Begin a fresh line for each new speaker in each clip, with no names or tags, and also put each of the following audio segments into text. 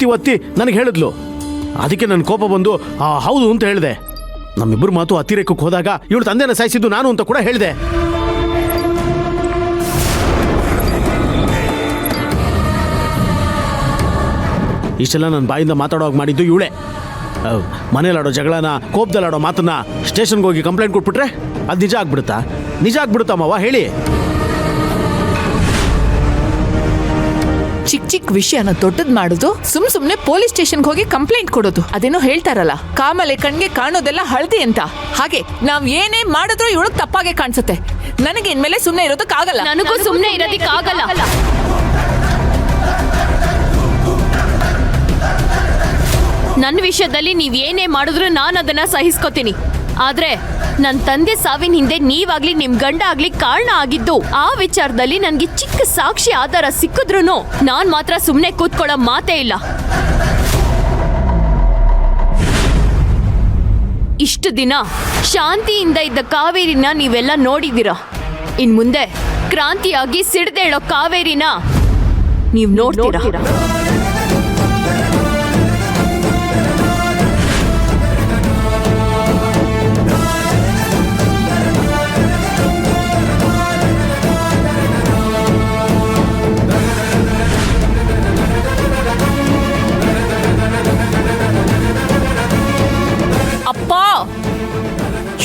ಒತ್ತಿ ನನಗೆ ಹೇಳಿದ್ಲು. ಅದಕ್ಕೆ ನನ್ನ ಕೋಪ ಬಂದು ಹೌದು ಅಂತ ಹೇಳಿದೆ. ನಮ್ಮಿಬ್ಬರು ಮಾತು ಅತಿರೇಕಕ್ಕೆ ಹೋದಾಗ ಇವಳು ತಂದೆನ ಸಾಯಿಸಿದ್ದು ನಾನು ಅಂತ ಕೂಡ ಹೇಳಿದೆ. ಇಷ್ಟೆಲ್ಲ ನನ್ನ ಬಾಯಿಂದ ಮಾತಾಡೋವಾಗ ಮಾಡಿದ್ದು ಇವಳೆ. ಮನೇಲಾಡೋ ಜಗಳನ, ಕೋಪದಲ್ಲಾಡೋ ಮಾತನ್ನ ಸ್ಟೇಷನ್ಗೆ ಹೋಗಿ ಕಂಪ್ಲೇಂಟ್ ಕೊಟ್ಬಿಟ್ರೆ ಅದು ನಿಜ ಆಗ್ಬಿಡುತ್ತಾ? ನಿಜ ಆಗ್ಬಿಡುತ್ತಮ್ಮವ್ವ ಹೇಳಿ?
ಚಿಕ್ಕ ಚಿಕ್ಕ ವಿಷಯನ ದೊಡ್ಡದ್ ಮಾಡೋದು, ಸುಮ್ನೆ ಪೊಲೀಸ್ ಸ್ಟೇಷನ್ಗೆ ಹೋಗಿ ಕಂಪ್ಲೇಂಟ್ ಕೊಡೋದು. ಅದೇನೋ ಹೇಳ್ತಾರಲ್ಲ, ಕಾಮಲೆ ಕಣ್ಗೆ ಕಾಣೋದೆಲ್ಲ ಹಳದಿ ಅಂತ. ಹಾಗೆ ನಾವ್ ಏನೇ ಮಾಡಿದ್ರು ಇವಳಗ್ ತಪ್ಪಾಗೆ ಕಾಣಿಸುತ್ತೆ. ನನಗೆ ಇನ್ಮೇಲೆ ಸುಮ್ನೆ ಇರೋದಕ್ಕಾಗಲ್ಲ.
ನನಗೂ ಸುಮ್ನೆ ಇರೋದಕ್ಕಾಗಲ್ಲ. ನನ್ನ ವಿಷಯದಲ್ಲಿ ನೀವ್ ಏನೇ ಮಾಡಿದ್ರು ನಾನು ಅದನ್ನ ಸಹಿಸ್ಕೋತೀನಿ. ಆದ್ರೆ ನನ್ನ ತಂದೆ ಸಾವಿನ ಹಿಂದೆ ನೀವಾಗ್ಲಿ ನಿಮ್ ಗಂಡ ಆಗ್ಲಿ ಕಾರಣ ಆಗಿದ್ದು ಆ ವಿಚಾರದಲ್ಲಿ ನನ್ಗೆ ಚಿಕ್ಕ ಸಾಕ್ಷಿ ಆಧಾರ ಸಿಕ್ಕಿದ್ರು ನಾನ್ ಮಾತ್ರ ಸುಮ್ನೆ ಕೂತ್ಕೊಳ್ಳೋ ಮಾತೇ ಇಲ್ಲ. ಇಷ್ಟು ದಿನ ಶಾಂತಿಯಿಂದ ಇದ್ದ ಕಾವೇರಿನ ನೀವೆಲ್ಲ ನೋಡಿದೀರ. ಇನ್ ಮುಂದೆ ಕ್ರಾಂತಿಯಾಗಿ ಸಿಡ್ದೇಳೋ ಕಾವೇರಿನ ನೀವ್ ನೋಡ್ತೀರಾ.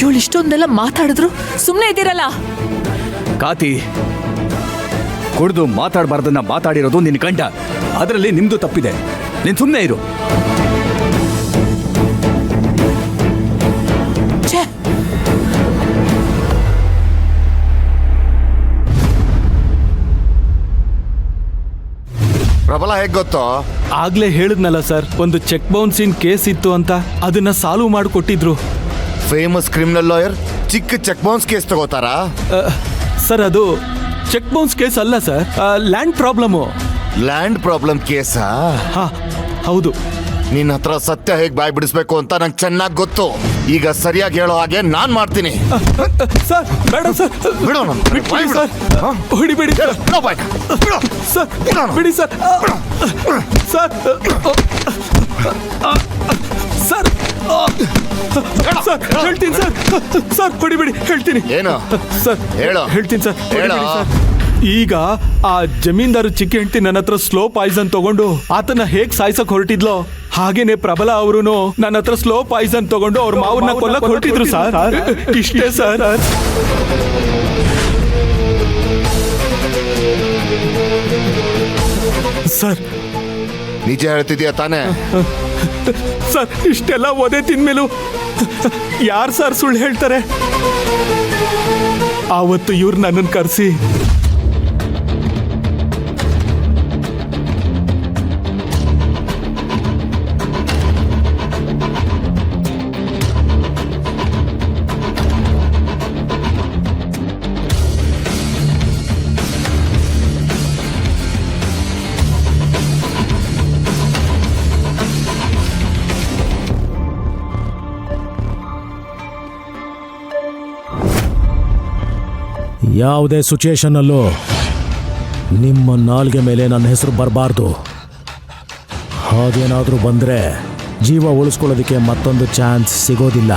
ಇವಳು ಇಷ್ಟೊಂದೆಲ್ಲ ಮಾತಾಡಿದ್ರು ಸುಮ್ಮನೆ ಇದ್ದೀರಲ್ಲ.
ಕಾತಿ, ಕುಡ್ದು ಮಾತಾಡಬಾರ್ದನ್ನ ಮಾತಾಡಿರೋದು ನಿನ್ ಗಂಡ. ಅದರಲ್ಲಿ ನಿಮ್ದು ತಪ್ಪಿದೆ. ನೀನ್ ಸುಮ್ಮನೆ ಇರು.
ಪ್ರಬಲ ಹೇಗ್ ಗೊತ್ತೋ?
ಆಗ್ಲೇ ಹೇಳಿದ್ನಲ್ಲ ಸರ್, ಒಂದು ಚೆಕ್ ಬೌನ್ಸಿನ್ ಕೇಸ್ ಇತ್ತು ಅಂತ, ಅದನ್ನ ಸಾಲ್ವ್ ಮಾಡಿಕೊಟ್ಟಿದ್ರು.
ಫೇಮಸ್ ಕ್ರಿಮಿನಲ್ ಲಾಯರ್ ಚಿಕ್ಕ ಚೆಕ್ ಬೌನ್ಸ್ ಕೇಸ್ ತಗೋತಾರಾ?
ಸರ್ ಅದು ಚೆಕ್ ಬೌನ್ಸ್ ಕೇಸ್ ಅಲ್ಲ sir, land problem.
Land problem ಕೇಸಾ?
ಹಾ ಹೌದು.
ನಿನ್ನ ಹತ್ರ ಸತ್ಯ ಹೇಗ್ ಬಾಯ್ ಬಿಡಿಸ್ಬೇಕು ಅಂತ ನಂಗೆ ಚೆನ್ನಾಗಿ ಗೊತ್ತು. ಈಗ ಸರಿಯಾಗಿ ಹೇಳೋ ಹಾಗೆ ನಾನ್ ಮಾಡ್ತೀನಿ.
ಸರ್ ಬೇಡ ಸರ್,
ಬಿಡೋಣ.
ಹೊಡಿಬೇಡಿ ಸರ್. ಸರ್ ಬಿಡಿ ಸರ್. ಸರ್ ಸರ್ ಸರ್ ಹೇಳ್ತೀನಿ ಸರ್. ಸರ್ ಹೊಡಿಬೇಡಿ, ಹೇಳ್ತೀನಿ.
ಏನು
ಸರ್
ಹೇಳು.
ಹೇಳ್ತೀನಿ ಸರ್.
ಹೇಳು.
ಈಗ ಆ ಜಮೀನ್ದಾರು ಚಿಕ್ಕ ಹೆಂಡತಿ ನನ್ನ ಹತ್ರ ಸ್ಲೋ ಪಾಯ್ಸನ್ ತಗೊಂಡು ಆತನ ಹೇಗ್ ಸಾಯ್ಸಕ್ ಹೊರಟಿದ್ಲೋ, ಹಾಗೇನೆ ಪ್ರಬಲ ಅವರು ನನ್ನ ಹತ್ರ ಸ್ಲೋ ಪಾಯ್ಸನ್ ತಗೊಂಡು ಅವ್ರ ಮಾವನ್ನ ಕೊಲ್ಲಕ್ ಹೊರಟಿದ್ರು ಸರ್. ಇಷ್ಟೇ ಸರ್. ಸರ್
ನಿಜ ಹೇಳ್ತಿದ್ಯಾ ತಾನೇ?
ಸರ್ ಇಷ್ಟೆಲ್ಲ ಒದೆ ತಿನ್ಮೇಲೂ ಯಾರು ಸರ್ ಸುಳ್ಳು ಹೇಳ್ತಾರೆ? ಆವತ್ತು ಇವ್ರು ನನ್ನನ್ನು ಕರೆಸಿ
ಯಾವುದೇ ಸಿಚುಯೇಷನ್ನಲ್ಲೂ ನಿಮ್ಮ ನಾಲ್ಗೆ ಮೇಲೆ ನನ್ನ ಹೆಸರು ಬರಬಾರ್ದು. ಹಾಗೇನಾದರೂ ಬಂದರೆ ಜೀವ ಉಳಿಸ್ಕೊಳ್ಳೋದಕ್ಕೆ ಮತ್ತೊಂದು ಚಾನ್ಸ್ ಸಿಗೋದಿಲ್ಲ.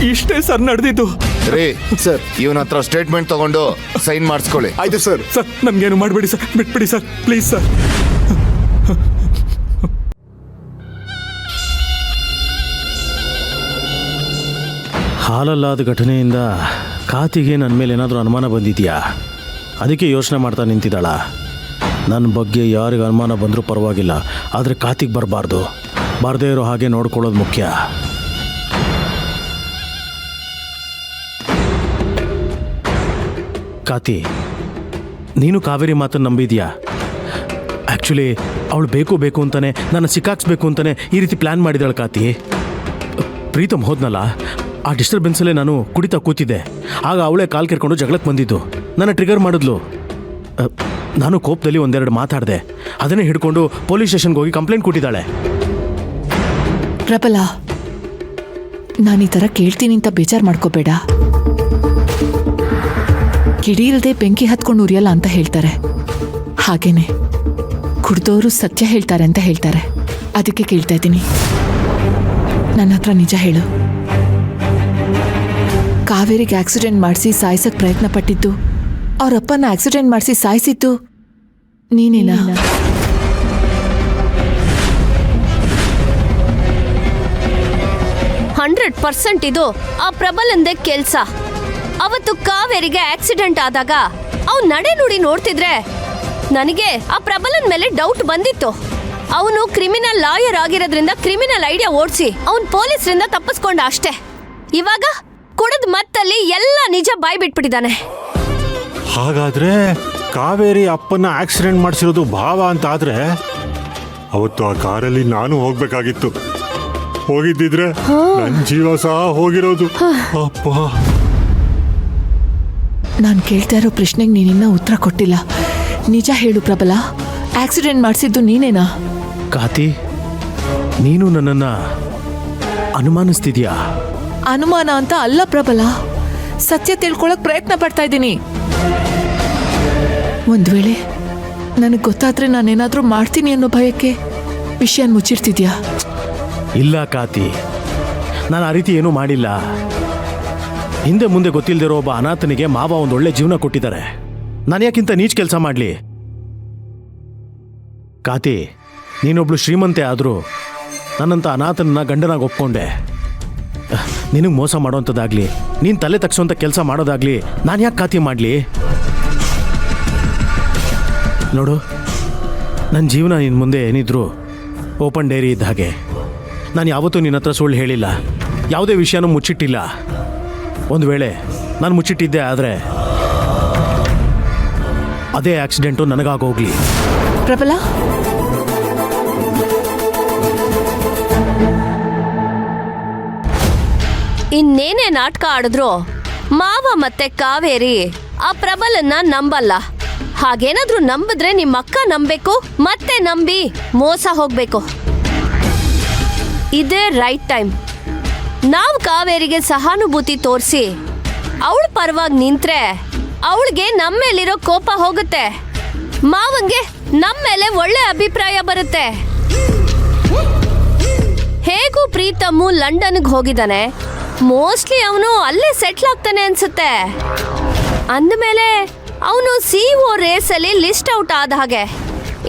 ಇಷ್ಟೇ ಸರ್ ನಡೆದಿದ್ದು.
ರೀ ಸರ್, ಇವನ ಹತ್ರ ಸ್ಟೇಟ್ಮೆಂಟ್ ತಗೊಂಡು ಸೈನ್ ಮಾಡಿಸ್ಕೊಳ್ಳಿ.
ಆಯ್ತು ಸರ್.
ಸರ್ ನನ್ಗೇನು ಮಾಡಬೇಡಿ ಸರ್, ಬಿಟ್ಬಿಡಿ ಸರ್ ಪ್ಲೀಸ್ ಸರ್.
ಹಾಲಲ್ಲಾದ ಘಟನೆಯಿಂದ ಕಾತಿಗೆ ನನ್ನ ಮೇಲೆ ಏನಾದರೂ ಅನುಮಾನ ಬಂದಿದೆಯಾ? ಅದಕ್ಕೆ ಯೋಚನೆ ಮಾಡ್ತಾ ನಿಂತಿದ್ದಾಳ. ನನ್ನ ಬಗ್ಗೆ ಯಾರಿಗೆ ಅನುಮಾನ ಬಂದರೂ ಪರವಾಗಿಲ್ಲ, ಆದರೆ ಕಾತಿಗೆ ಬರಬಾರ್ದು. ಬಾರದೇ ಇರೋ ಹಾಗೆ ನೋಡ್ಕೊಳ್ಳೋದು ಮುಖ್ಯ. ಕಾತಿ, ನೀನು ಕಾವೇರಿ ಮಾತನ್ನು ನಂಬಿದ್ಯಾ? ಆ್ಯಕ್ಚುಲಿ ಅವಳು ಬೇಕು ಅಂತಾನೆ ನನ್ನ ಸಿಕ್ಕಾಕ್ಸ್ಬೇಕು ಅಂತಾನೆ ಈ ರೀತಿ ಪ್ಲ್ಯಾನ್ ಮಾಡಿದಾಳು ಕಾತಿ. ಪ್ರೀತಮ್ ಹೋದ್ನಲ್ಲ, ಆ ಡಿಸ್ಟರ್ಬೆನ್ಸಲ್ಲೇ ನಾನು ಕುಡಿತಾ ಕೂತಿದ್ದೆ. ಆಗ ಅವಳೇ ಕಾಲು ಕೆರ್ಕೊಂಡು ಜಗಳಕ್ಕೆ ಬಂದಿದ್ದು, ನನ್ನ ಟ್ರಿಗರ್ ಮಾಡಿದ್ಲು. ನಾನು ಕೋಪದಲ್ಲಿ ಒಂದೆರಡು ಮಾತಾಡಿದೆ. ಅದನ್ನೇ ಹಿಡ್ಕೊಂಡು ಪೊಲೀಸ್ ಸ್ಟೇಷನ್ಗೆ ಹೋಗಿ ಕಂಪ್ಲೇಂಟ್ ಕೊಟ್ಟಿದ್ದಾಳೆ.
ಪ್ರಬಲ, ನಾನು ಈ ಥರ ಕೇಳ್ತೀನಿ ಅಂತ ಬೇಜಾರು ಮಾಡ್ಕೋಬೇಡ. ಕಿಡಿಯಿಲ್ದೆ ಬೆಂಕಿ ಹತ್ಕೊಂಡು ಉರಿಯಲ್ಲ ಅಂತ ಹೇಳ್ತಾರೆ. ಹಾಗೇನೆ ಕುಡ್ದೋರು ಸತ್ಯ ಹೇಳ್ತಾರೆ ಅಂತ ಹೇಳ್ತಾರೆ. ಅದಕ್ಕೆ ಕೇಳ್ತಾ ಇದ್ದೀನಿ, ನನ್ನ ಹತ್ರ ನಿಜ ಹೇಳು. ಕಾವೇರಿಗೆ ಆಕ್ಸಿಡೆಂಟ್ ಮಾಡಿಸಿ ಸಾಯಿಸಕ್ ಪ್ರಯತ್ನ ಪಟ್ಟಿದ್ದು, ಅವರಪ್ಪನ ಆಕ್ಸಿಡೆಂಟ್ ಮಾಡಿಸಿ ಸಾಯಿಸಿದ್ದು ನೀನೇನಾ?
100% ಇದು ಆ ಪ್ರಬಲಂದೇ ಕೆಲ್ಸ. ಅವತ್ತು ಕಾವೇರಿಗೆ ಆಕ್ಸಿಡೆಂಟ್ ಆದಾಗ ಅವ್ನು ನಡೆ ನುಡಿ ನೋಡ್ತಿದ್ರೆ ನನಗೆ ಆ ಪ್ರಬಲನ್ ಮೇಲೆ ಡೌಟ್ ಬಂದಿತ್ತು. ಅವನು ಕ್ರಿಮಿನಲ್ ಲಾಯರ್ ಆಗಿರೋದ್ರಿಂದ ಕ್ರಿಮಿನಲ್ ಐಡಿಯಾ ಓಡಿಸಿ ಅವನ್ ಪೊಲೀಸರಿಂದ ತಪ್ಪಿಸ್ಕೊಂಡ ಅಷ್ಟೇ. ಇವಾಗ ಕುಡಿದ್ ಮತ್ತಲ್ಲಿ ಎಲ್ಲ ನಿಜ ಬಾಯ್ ಬಿಟ್ಬಿಟ್ಟಿದ್ದಾನೆ.
ಹಾಗಾದ್ರೆ ಕಾವೇರಿ ಅಪ್ಪನ ಆಕ್ಸಿಡೆಂಟ್ ಮಾಡಿಸಿರೋದು ಭಾವ ಅಂತ ಆದ್ರೆ ಅವತ್ತು ಆ ಕಾರಲ್ಲಿ ನಾನು ಹೋಗ್ಬೇಕಾಗಿತ್ತು. ಹೋಗಿದ್ದಿದ್ರೆ ನನ್ನ ಜೀವ ಸಹ ಹೋಗಿರೋದು. ಅಪ್ಪ,
ನಾನು ಕೇಳ್ತಾ ಇರೋ ಪ್ರಶ್ನೆಗೆ ನೀನಿನ್ನ ಉತ್ತರ ಕೊಟ್ಟಿಲ್ಲ. ನಿಜ ಹೇಳು ಪ್ರಬಲ, ಆಕ್ಸಿಡೆಂಟ್ ಮಾಡಿಸಿದ್ದು ನೀನೇನಾ?
ಕಾತಿ, ನೀನು ನನ್ನನ್ನ ಅನುಮಾನಿಸ್ತಿದ್ಯಾ?
ಅನುಮಾನ ಅಂತ ಅಲ್ಲ ಪ್ರಬಲ, ಸತ್ಯ ತಿಳ್ಕೊಳಕ್ ಪ್ರಯತ್ನ ಪಡ್ತಾ ಇದ್ದೀನಿ. ಒಂದ್ ವೇಳೆ ನನಗೆ ಗೊತ್ತಾದ್ರೆ ನಾನೇನಾದ್ರೂ ಮಾಡ್ತೀನಿ ಅನ್ನೋ ಭಯಕ್ಕೆ ವಿಷಯ ಮುಚ್ಚಿರ್ತಿದ್ಯಾ?
ಇಲ್ಲ ಕಾತಿ, ನಾನು ಆ ರೀತಿ ಏನೂ ಮಾಡಿಲ್ಲ. ಹಿಂದೆ ಮುಂದೆ ಗೊತ್ತಿಲ್ಲದಿರೋ ಒಬ್ಬ ಅನಾಥನಿಗೆ ಮಾವ ಒಂದು ಒಳ್ಳೆ ಜೀವನ ಕೊಟ್ಟಿದ್ದಾರೆ. ನಾನು ಯಾಕಿಂತ ನೀಚ್ ಕೆಲಸ ಮಾಡಲಿ? ಕಾತಿ, ನೀನೊಬ್ಳು ಶ್ರೀಮಂತೆ ಆದರೂ ನನ್ನಂಥ ಅನಾಥನನ್ನ ಗಂಡನಾಗಿ ಒಪ್ಕೊಂಡೆ. ನಿನಗೆ ಮೋಸ ಮಾಡೋವಂಥದ್ದಾಗಲಿ, ನೀನು ತಲೆ ತಗ್ಸೋಂಥ ಕೆಲಸ ಮಾಡೋದಾಗಲಿ ನಾನು ಯಾಕೆ ಕಾತಿ ಮಾಡಲಿ? ನೋಡು, ನನ್ನ ಜೀವನ ನಿನ್ನ ಮುಂದೆ ಏನಿದ್ರು ಓಪನ್ ಡೈರಿ ಇದ್ದ ಹಾಗೆ. ನಾನು ಯಾವತ್ತೂ ನಿನ್ನ ಹತ್ರ ಸುಳ್ಳು ಹೇಳಿಲ್ಲ, ಯಾವುದೇ ವಿಷಯನೂ ಮುಚ್ಚಿಟ್ಟಿಲ್ಲ. ಒಂದು ವೇಳೆ ನಾನು ಮುಚ್ಚಿಟ್ಟಿದ್ದೆ ಆದರೆ ಅದೇ ಆಕ್ಸಿಡೆಂಟು ನನಗಾಗೋಗ್ಲಿ.
ಪ್ರಬಲ,
ಇನ್ನೇನೇ ನಾಟಕ ಆಡಿದ್ರು ಮಾವ ಮತ್ತೆ ಕಾವೇರಿ ಆ ಪ್ರಬಲನ್ನ ನಂಬಲ್ಲ. ಹಾಗೇನಾದ್ರೂ ನಂಬಿದ್ರೆ ನಿಮ್ಮ ಅಕ್ಕ ನಂಬೇಕು, ಮತ್ತೆ ನಂಬಿ ಮೋಸ ಹೋಗ್ಬೇಕು. ಇದೇ ರೈಟ್ ಟೈಮ್. ನಾವು ಕಾವೇರಿಗೆ ಸಹಾನುಭೂತಿ ತೋರಿಸಿ ಅವಳ ಪರವಾಗಿ ನಿಂತ್ರೆ ಅವಳಿಗೆ ನಮ್ಮ ಮೇಲಿರೋ ಕೋಪ ಹೋಗುತ್ತೆ, ಮಾವಂಗೆ ನಮ್ಮ ಮೇಲೆ ಒಳ್ಳೆ ಅಭಿಪ್ರಾಯ ಬರುತ್ತೆ. ಹೇಗೂ ಪ್ರೀತಮ್ಮು ಲಂಡನ್ಗೆ ಹೋಗಿದ್ದಾನೆ, ಮೋಸ್ಟ್ಲಿ ಅವನು ಅಲ್ಲೇ ಸೆಟ್ಲ್ ಆಗ್ತಾನೆ ಅನ್ಸುತ್ತೆ. ಅಂದಮೇಲೆ ಅವನು CEO ರೇಸಲ್ಲಿ ಲಿಸ್ಟ್ ಔಟ್ ಆದ ಹಾಗೆ.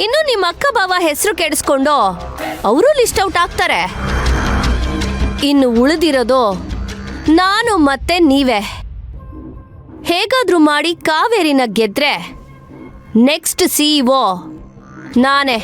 ಇನ್ನು ನಿಮ್ಮ ಅಕ್ಕ ಬಾವ ಹೆಸರು ಕೆಡಿಸ್ಕೊಂಡು ಅವರು ಲಿಸ್ಟ್ ಔಟ್ ಆಗ್ತಾರೆ. ಇನ್ನು ಉಳಿದಿರೋದು ನಾನು ಮತ್ತೆ ನೀವೇ. ಹೇಗಾದ್ರೂ ಮಾಡಿ ಕಾವೇರಿನ ಗೆದ್ರೆ ನೆಕ್ಸ್ಟ್ CEO ನಾನೇ.